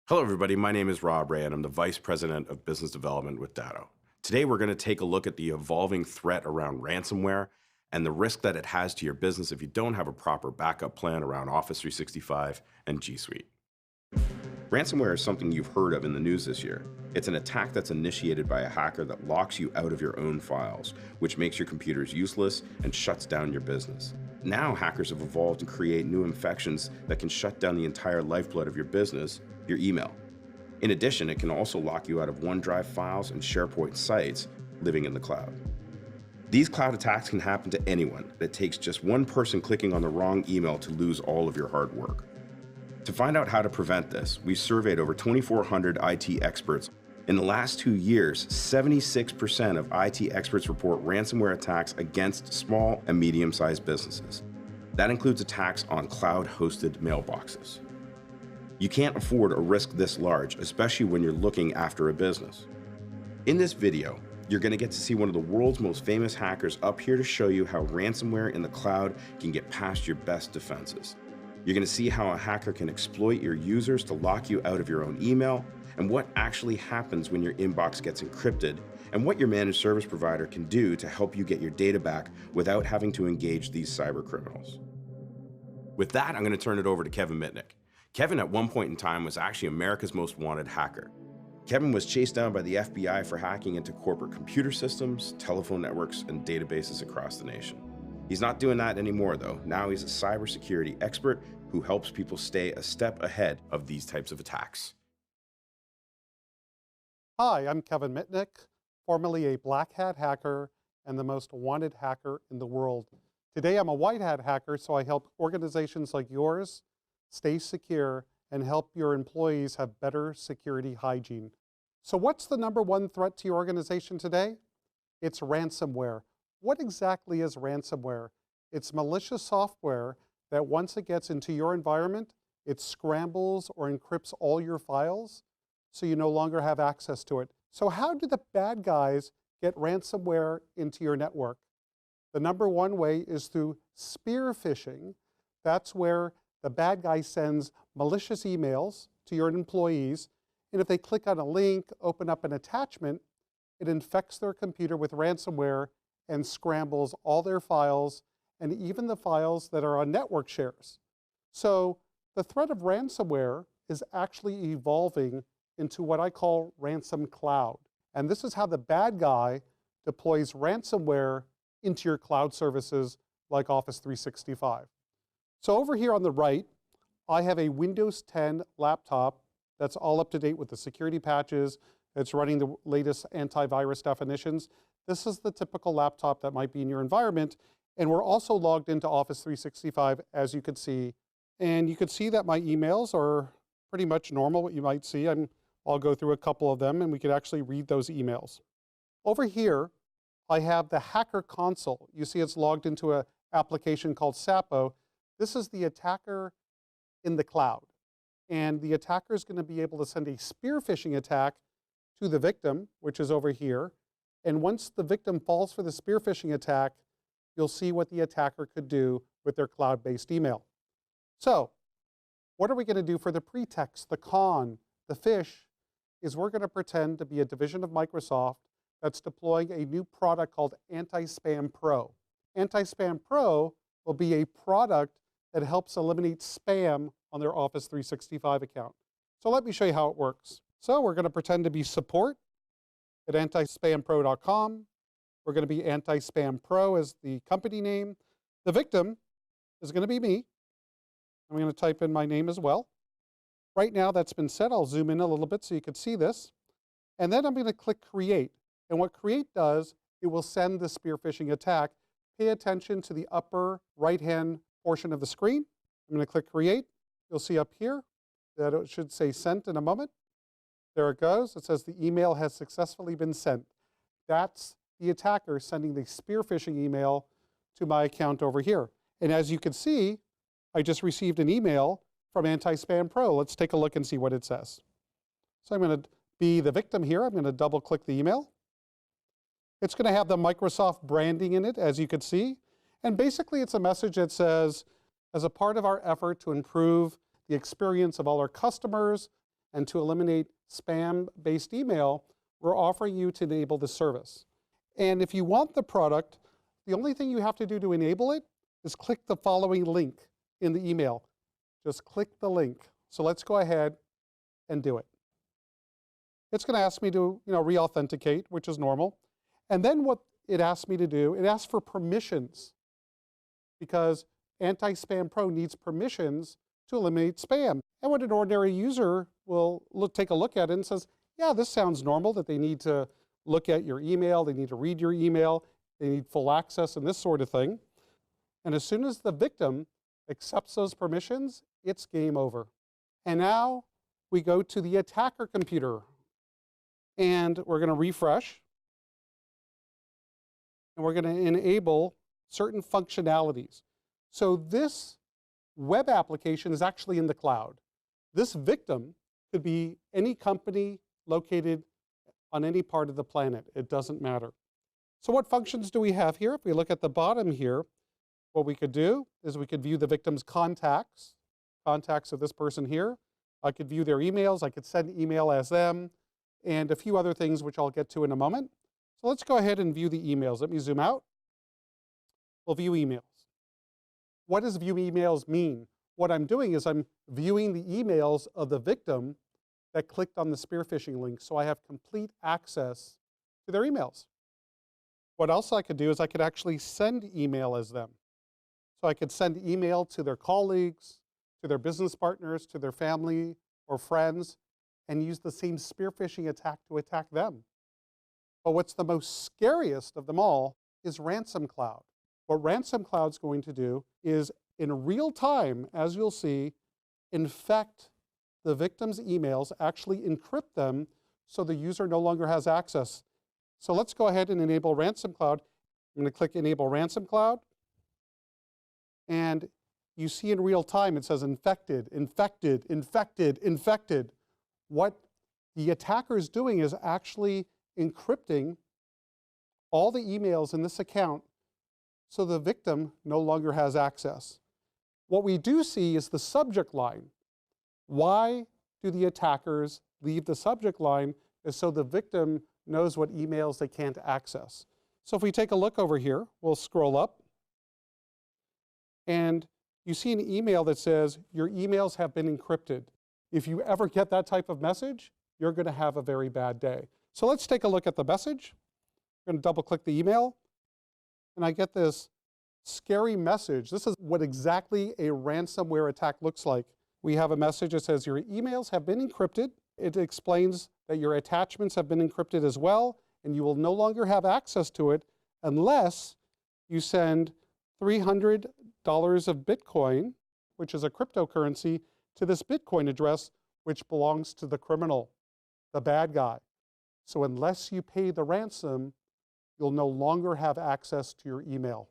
Hello, everybody. My name is Rob Ray, and I'm the Vice President of Business Development with Datto. Today, we're going to take a look at the evolving threat around ransomware and the risk that it has to your business if you don't have a proper backup plan around Office 365 and G Suite. Ransomware is something you've heard of in the news this year. It's an attack that's initiated by a hacker that locks you out of your own files, which makes your computers useless and shuts down your business. Now, hackers have evolved to create new infections that can shut down the entire lifeblood of your business, your email. In addition, it can also lock you out of OneDrive files and SharePoint sites living in the cloud. These cloud attacks can happen to anyone. It takes just one person clicking on the wrong email to lose all of your hard work. To find out how to prevent this, we surveyed over 2,400 IT experts. In the last 2 years, 76% of IT experts report ransomware attacks against small and medium-sized businesses. That includes attacks on cloud-hosted mailboxes. You can't afford a risk this large, especially when you're looking after a business. In this video, you're going to get to see one of the world's most famous hackers up here to show you how ransomware in the cloud can get past your best defenses. You're going to see how a hacker can exploit your users to lock you out of your own email, and what actually happens when your inbox gets encrypted, and what your managed service provider can do to help you get your data back without having to engage these cyber criminals. With that, I'm going to turn it over to Kevin Mitnick. Kevin, at one point in time, was actually America's most wanted hacker. Kevin was chased down by the FBI for hacking into corporate computer systems, telephone networks, and databases across the nation. He's not doing that anymore, though. Now he's a cybersecurity expert who helps people stay a step ahead of these types of attacks. Hi, I'm Kevin Mitnick, formerly a black hat hacker and the most wanted hacker in the world. Today I'm a white hat hacker, so I help organizations like yours stay secure and help your employees have better security hygiene. So what's the number one threat to your organization today? It's ransomware. What exactly is ransomware? It's malicious software that once it gets into your environment, it scrambles or encrypts all your files so you no longer have access to it. So how do the bad guys get ransomware into your network? The number one way is through spear phishing. That's where the bad guy sends malicious emails to your employees, and if they click on a link, open up an attachment, it infects their computer with ransomware and scrambles all their files and even the files that are on network shares. So the threat of ransomware is actually evolving into what I call ransom cloud. And this is how the bad guy deploys ransomware into your cloud services like Office 365. So over here on the right, I have a Windows 10 laptop that's all up to date with the security patches. It's running the latest antivirus definitions. This is the typical laptop that might be in your environment. And we're also logged into Office 365, as you can see. And you can see that my emails are pretty much normal, what you might see. I'll go through a couple of them, and we could actually read those emails. Over here, I have the hacker console. You see it's logged into an application called Sapo. This is the attacker in the cloud. And the attacker is going to be able to send a spear phishing attack to the victim, which is over here. And once the victim falls for the spear phishing attack, you'll see what the attacker could do with their cloud-based email. So what are we going to do for the pretext, the con, the phish? Is we're going to pretend to be a division of Microsoft that's deploying a new product called Anti-Spam Pro. Anti-Spam Pro will be a product that helps eliminate spam on their Office 365 account. So let me show you how it works. So we're going to pretend to be support at antispampro.com. We're going to be Anti-Spam Pro as the company name. The victim is going to be me. I'm going to type in my name as well. Right now that's been set. I'll zoom in a little bit so you can see this. And then I'm going to click Create. And what Create does, it will send the spear phishing attack. Pay attention to the upper right-hand portion of the screen. I'm going to click Create. You'll see up here that it should say Sent in a moment. There it goes. It says the email has successfully been sent. That's the attacker sending the spear phishing email to my account over here. And as you can see, I just received an email from Anti-Spam Pro. Let's take a look and see what it says. So I'm going to be the victim here. I'm going to double click the email. It's going to have the Microsoft branding in it, as you can see. And basically it's a message that says, as a part of our effort to improve the experience of all our customers and to eliminate spam-based email, we're offering you to enable the service. And if you want the product, the only thing you have to do to enable it is click the following link in the email. Just click the link. So let's go ahead and do it. It's going to ask me to, re-authenticate, which is normal. And then what it asks me to do, it asks for permissions, because Anti-Spam Pro needs permissions to eliminate spam. And what an ordinary user will take a look at it and says, yeah, this sounds normal, that they need to look at your email, they need to read your email, they need full access and this sort of thing. And as soon as the victim accepts those permissions, it's game over. And now we go to the attacker computer, and we're going to refresh, and we're going to enable certain functionalities. So this web application is actually in the cloud. This victim could be any company located on any part of the planet. It doesn't matter. So what functions do we have here? If we look at the bottom here, what we could do is we could view the victim's contacts of this person here. I could view their emails. I could send email as them, and a few other things which I'll get to in a moment. So let's go ahead and view the emails. Let me zoom out. We'll view emails. What does view emails mean? What I'm doing is I'm viewing the emails of the victim that clicked on the spear phishing link, so I have complete access to their emails. What else I could do is I could actually send email as them. So I could send email to their colleagues, to their business partners, to their family or friends, and use the same spear phishing attack to attack them. But what's the most scariest of them all is Ransom Cloud. What Ransom Cloud's going to do is, in real time, as you'll see, infect the victim's emails, actually encrypt them so the user no longer has access. So let's go ahead and enable Ransom Cloud. I'm going to click Enable Ransom Cloud. And you see in real time it says infected, infected, infected, infected. What the attacker is doing is actually encrypting all the emails in this account so the victim no longer has access. What we do see is the subject line. Why do the attackers leave the subject line? Is so the victim knows what emails they can't access. So if we take a look over here, we'll scroll up, and you see an email that says, your emails have been encrypted. If you ever get that type of message, you're going to have a very bad day. So let's take a look at the message. I'm going to double click the email, and I get this scary message. This is what exactly a ransomware attack looks like. We have a message that says, your emails have been encrypted. It explains that your attachments have been encrypted as well, and you will no longer have access to it unless you send $300 of Bitcoin, which is a cryptocurrency, to this Bitcoin address, which belongs to the criminal, the bad guy. So unless you pay the ransom, you'll no longer have access to your email.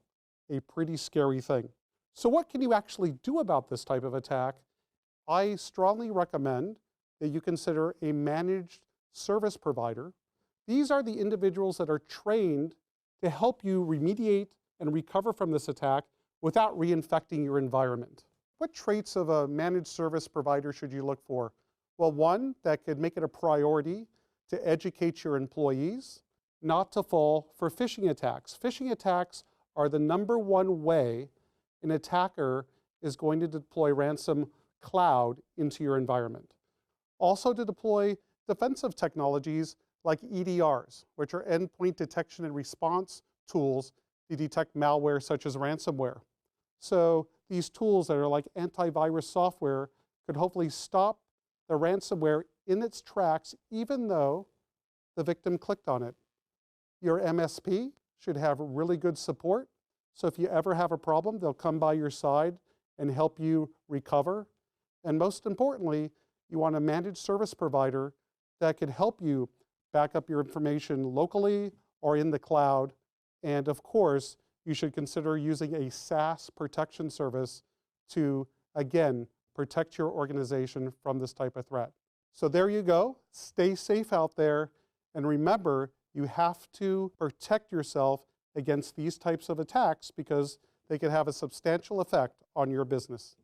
A pretty scary thing. So what can you actually do about this type of attack? I strongly recommend that you consider a managed service provider. These are the individuals that are trained to help you remediate and recover from this attack without reinfecting your environment. What traits of a managed service provider should you look for? Well, one, that could make it a priority to educate your employees not to fall for phishing attacks. Phishing attacks are the #1 way an attacker is going to deploy ransom cloud into your environment. Also to deploy defensive technologies like EDRs, which are endpoint detection and response tools to detect malware such as ransomware. So these tools that are like antivirus software could hopefully stop the ransomware in its tracks even though the victim clicked on it. Your MSP should have really good support. So if you ever have a problem, they'll come by your side and help you recover. And most importantly, you want a managed service provider that could help you back up your information locally or in the cloud. And of course, you should consider using a SaaS protection service to, again, protect your organization from this type of threat. So there you go. Stay safe out there. And remember, you have to protect yourself against these types of attacks because they can have a substantial effect on your business.